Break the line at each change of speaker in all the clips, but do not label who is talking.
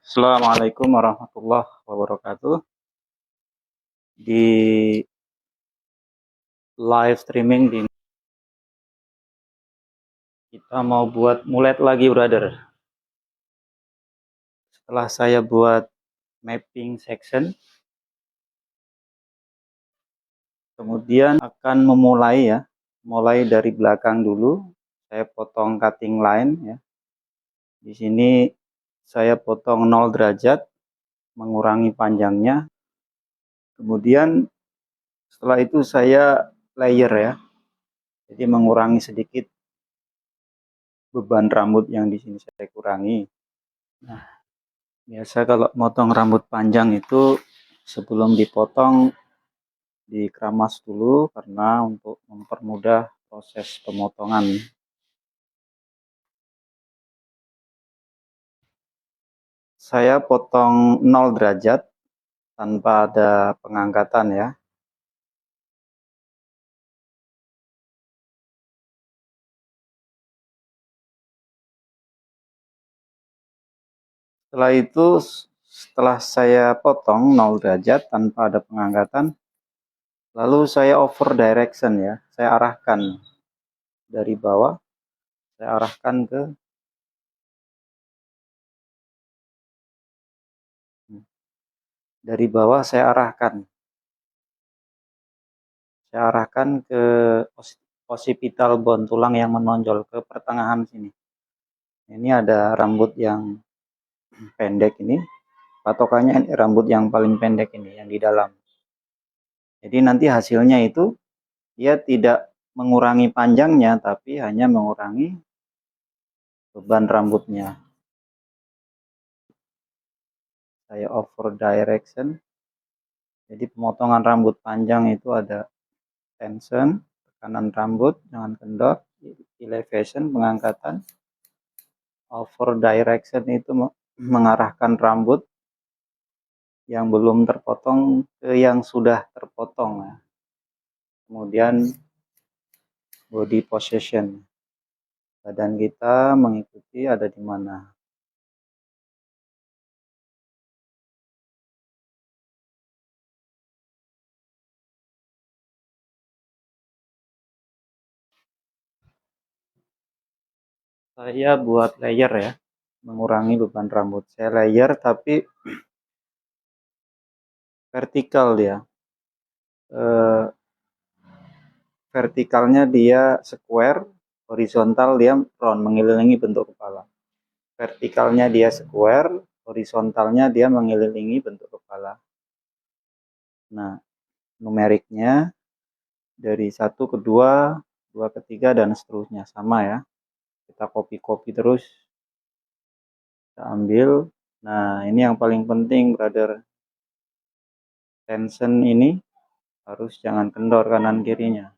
Assalamualaikum warahmatullahi wabarakatuh. Di live streaming kita mau buat mulet lagi, brother. Setelah saya buat mapping section, kemudian akan mulai dari belakang dulu. Saya potong cutting line ya. Di sini saya potong 0 derajat, mengurangi panjangnya. Kemudian setelah itu saya layer ya. Jadi mengurangi sedikit beban rambut yang di sini saya kurangi. Nah, biasa kalau motong rambut panjang itu sebelum dipotong dikeramas dulu karena untuk mempermudah proses pemotongan. Saya potong 0 derajat tanpa ada pengangkatan ya. Setelah itu, setelah saya potong 0 derajat tanpa ada pengangkatan, lalu saya over direction ya. Saya arahkan dari bawah, saya arahkan ke dari bawah saya arahkan ke occipital bone, tulang yang menonjol ke pertengahan sini. Ini ada rambut yang pendek ini, patokannya ini rambut yang paling pendek ini, yang di dalam. Jadi nanti hasilnya itu dia tidak mengurangi panjangnya, tapi hanya mengurangi beban rambutnya. Saya over direction. Jadi pemotongan rambut panjang itu ada tension, tekanan rambut, jangan kendor, elevation, pengangkatan. Over direction itu mengarahkan rambut yang belum terpotong ke yang sudah terpotong. Kemudian body position, badan kita mengikuti ada di mana. Saya buat layer ya, mengurangi beban rambut. Saya layer tapi vertikal dia. Vertikalnya dia square, horizontal dia round, mengelilingi bentuk kepala. Vertikalnya dia square, horizontalnya dia mengelilingi bentuk kepala. Nah, numeriknya dari 1 ke 2, 2 ke 3 dan seterusnya sama ya. Kita copy terus. Kita ambil. Nah, ini yang paling penting, brother. Tension ini harus jangan kendor kanan kirinya.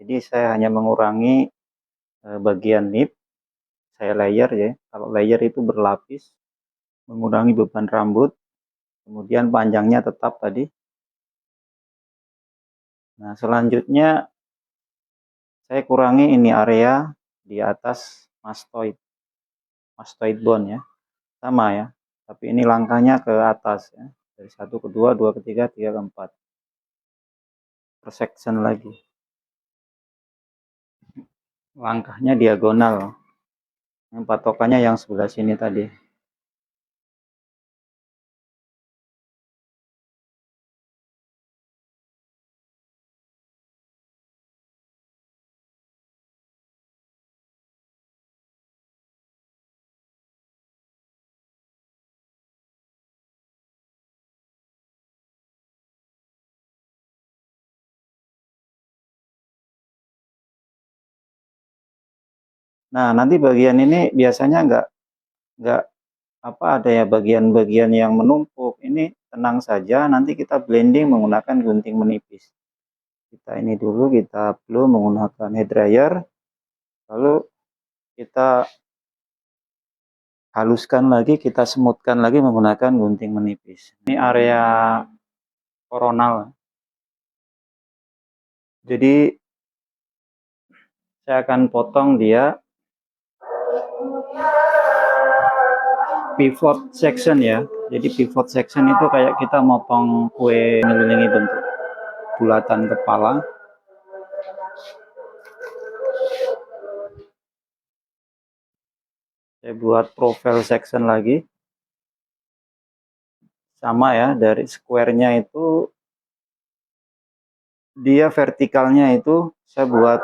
Jadi saya hanya mengurangi bagian nip, saya layer ya. Kalau layer itu berlapis, mengurangi beban rambut, kemudian panjangnya tetap tadi. Nah, selanjutnya saya kurangi ini area di atas mastoid bone ya. Sama ya, tapi ini langkahnya ke atas ya. Dari 1 ke 2, 2 ke 3, 3 ke 4. Per section lagi. Langkahnya diagonal. Yang patokannya yang sebelah sini tadi. Nah, nanti bagian ini biasanya enggak apa ada ya bagian-bagian yang menumpuk. Ini tenang saja, nanti kita blending menggunakan gunting menipis. Kita ini dulu, kita blow menggunakan hair dryer, lalu kita haluskan lagi, kita smoothkan lagi menggunakan gunting menipis. Ini area koronal. Jadi saya akan potong dia pivot section ya. Jadi pivot section itu kayak kita motong kue mengelilingi bentuk bulatan kepala. Saya buat profile section lagi. Sama ya, dari square-nya itu dia vertikalnya itu saya buat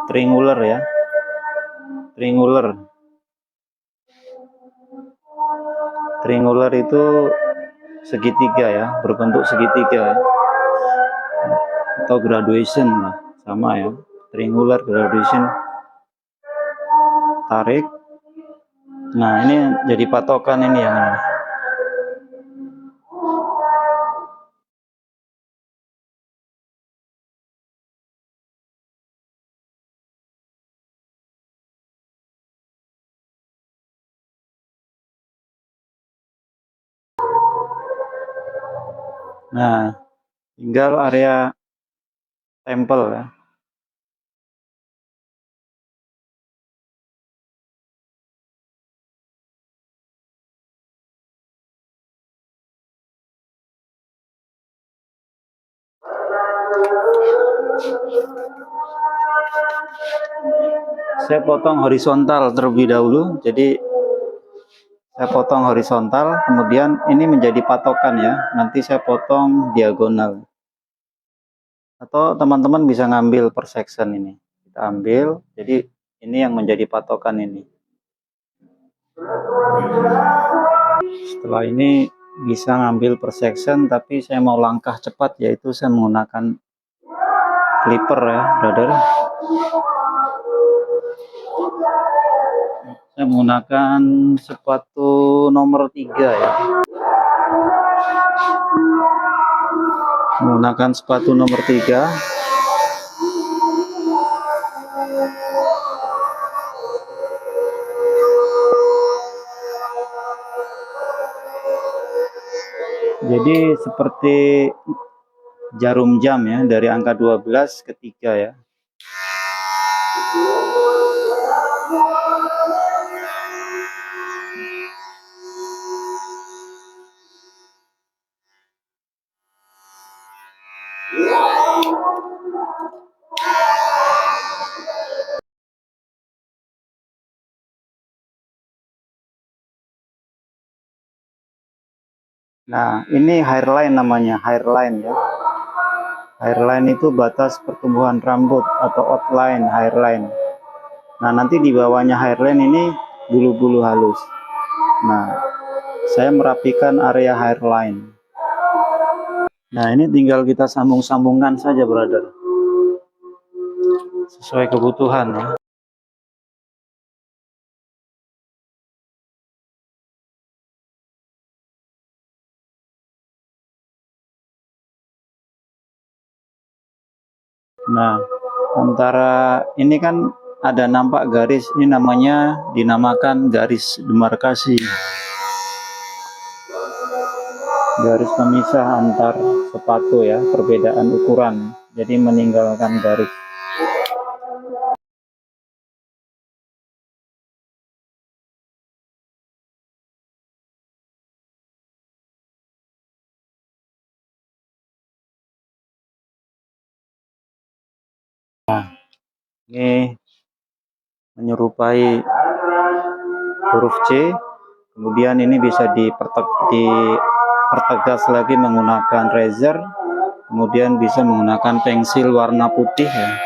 triangular ya. Triangular itu segitiga ya, berbentuk segitiga ya. Atau graduation lah, sama ya. Triangular graduation. Tarik. Nah, ini jadi patokan ini yang ini. Nah, tinggal area tempel ya. Saya potong horizontal terlebih dahulu, jadi saya potong horizontal, kemudian ini menjadi patokan ya, nanti saya potong diagonal. Atau teman-teman bisa ngambil per section ini, kita ambil, jadi ini yang menjadi patokan ini. Setelah ini bisa ngambil per section, tapi saya mau langkah cepat, yaitu saya menggunakan clipper ya, brother. Saya menggunakan sepatu nomor 3 ya. Menggunakan sepatu nomor 3. Jadi seperti jarum jam ya, dari angka 12 ke 3 ya. Nah, ini hairline namanya, hairline ya. Hairline itu batas pertumbuhan rambut atau outline hairline. Nah, nanti di bawahnya hairline ini bulu-bulu halus. Nah, saya merapikan area hairline. Nah, ini tinggal kita sambung-sambungkan saja, brother. Sesuai kebutuhan ya. Nah, antara ini kan ada nampak garis, ini namanya dinamakan garis demarkasi. Garis pemisah antar sepatu ya, perbedaan ukuran. Jadi meninggalkan garis. Nah, ini menyerupai huruf C, kemudian ini bisa dipertegas lagi menggunakan razor, kemudian bisa menggunakan pensil warna putih ya,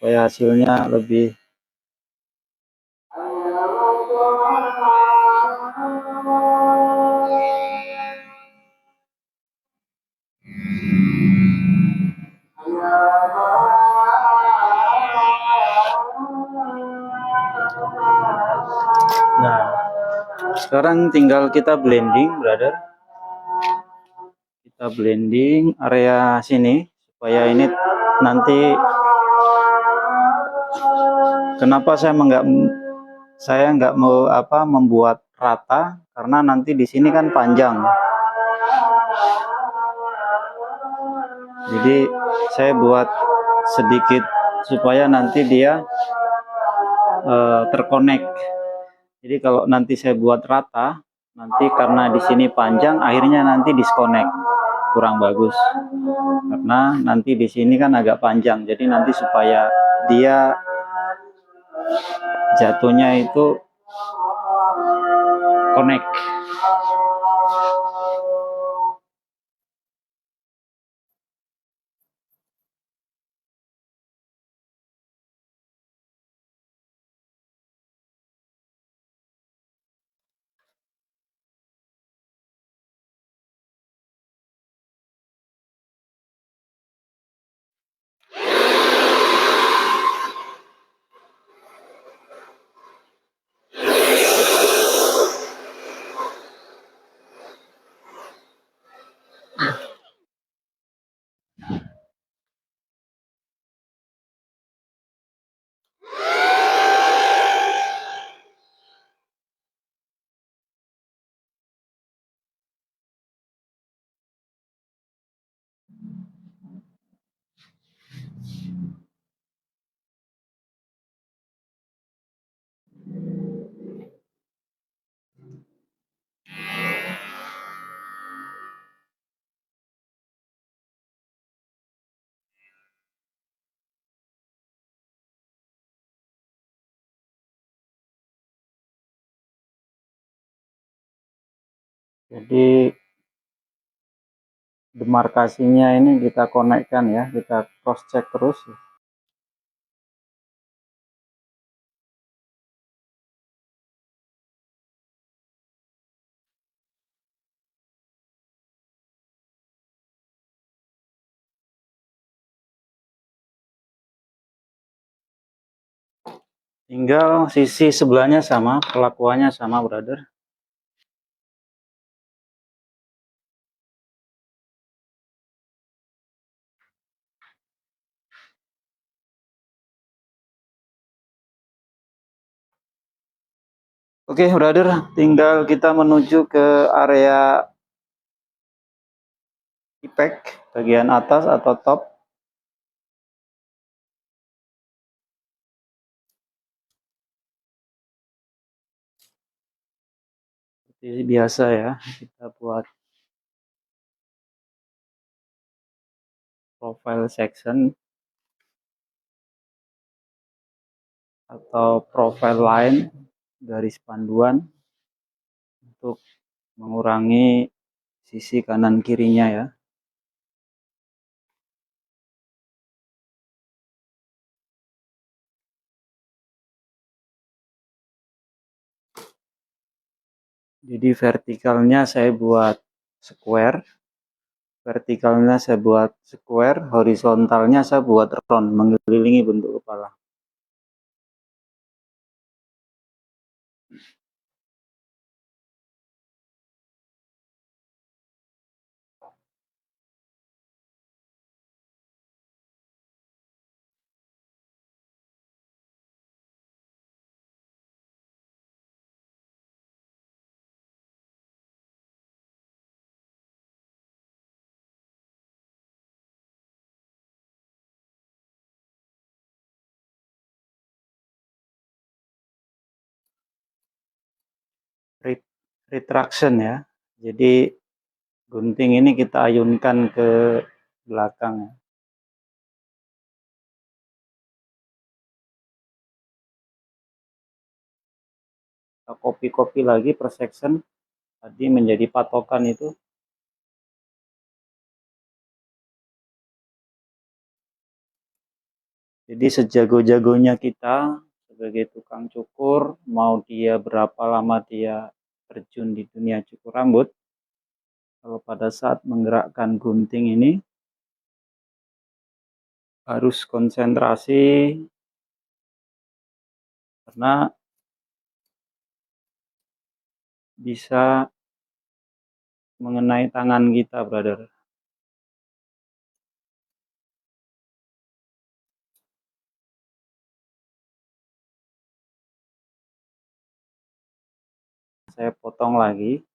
supaya hasilnya lebih Nah, sekarang tinggal kita blending, brother. Kita blending area sini supaya ini nanti, kenapa saya nggak mau membuat rata, karena nanti di sini kan panjang. Jadi saya buat sedikit supaya nanti dia terkonek. Jadi kalau nanti saya buat rata, nanti karena di sini panjang, akhirnya nanti disconnect, kurang bagus. Karena nanti di sini kan agak panjang, jadi nanti supaya dia jatuhnya itu connect. Jadi demarkasinya ini kita konekkan ya, kita cross check terus. Tinggal sisi sebelahnya sama, perlakuannya sama, brother. Oke, brother, tinggal kita menuju ke area impact bagian atas atau top. Seperti biasa ya, kita buat profile section atau profile line, garis panduan untuk mengurangi sisi kanan kirinya ya. Jadi vertikalnya saya buat square, horizontalnya saya buat round, mengelilingi bentuk kepala. Retraction ya. Jadi gunting ini kita ayunkan ke belakang ya. Kita copy lagi per section tadi menjadi patokan itu. Jadi sejago-jagonya kita sebagai tukang cukur, mau dia berapa lama dia terjun di dunia cukur rambut, kalau pada saat menggerakkan gunting ini harus konsentrasi, karena bisa mengenai tangan kita, brother. saya potong lagi,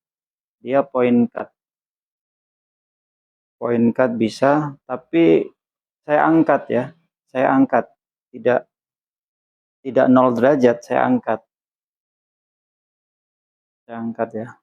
dia point cut bisa, tapi saya angkat ya, saya angkat, tidak 0 derajat, saya angkat ya.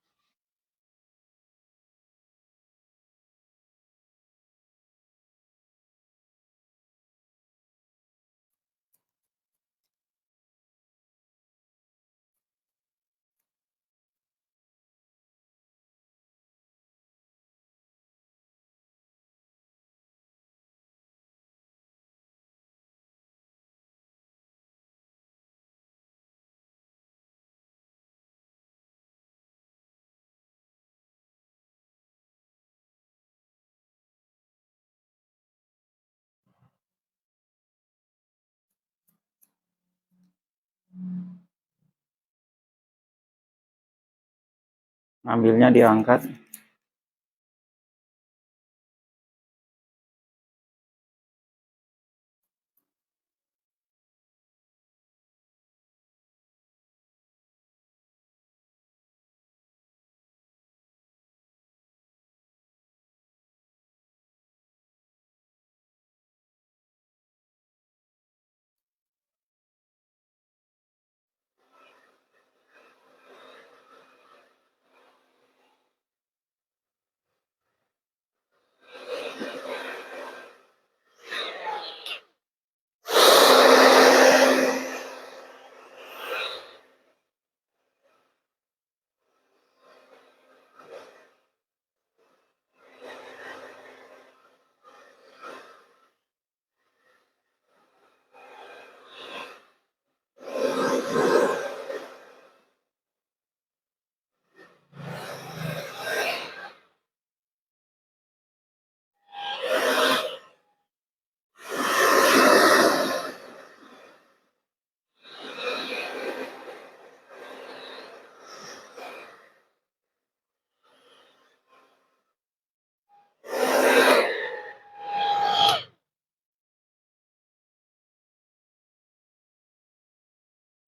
Ngambilnya diangkat.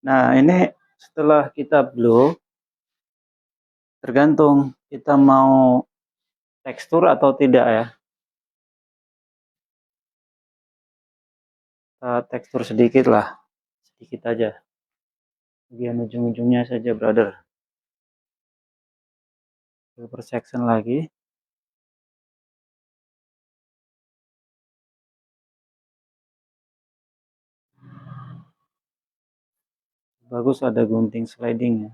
Nah, ini setelah kita blow, tergantung kita mau tekstur atau tidak ya. Kita tekstur sedikit lah, sedikit aja. Bagian ujung-ujungnya saja, brother. Silver section lagi. Bagus ada gunting sliding ya.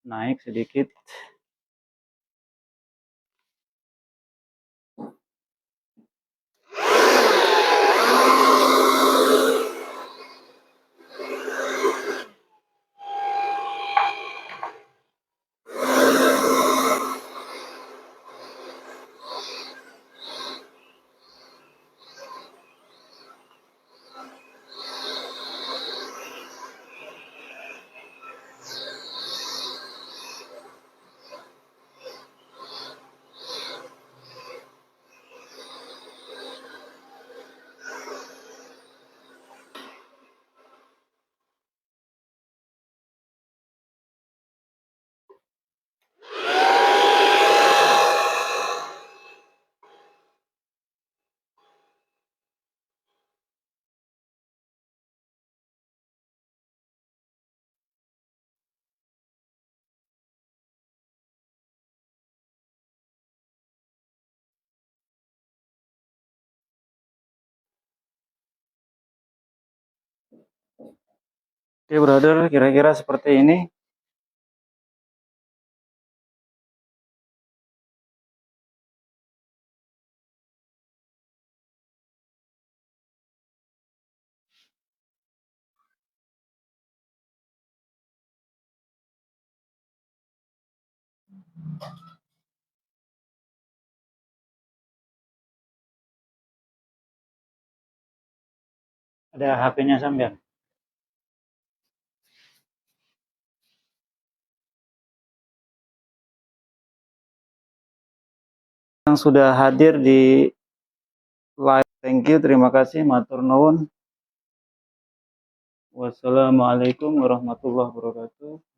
naik sedikit. Oke, brother, kira-kira seperti ini. Ada HP-nya sampean. Yang sudah hadir di live, thank you, terima kasih, matur nuwun. Wassalamualaikum warahmatullahi wabarakatuh.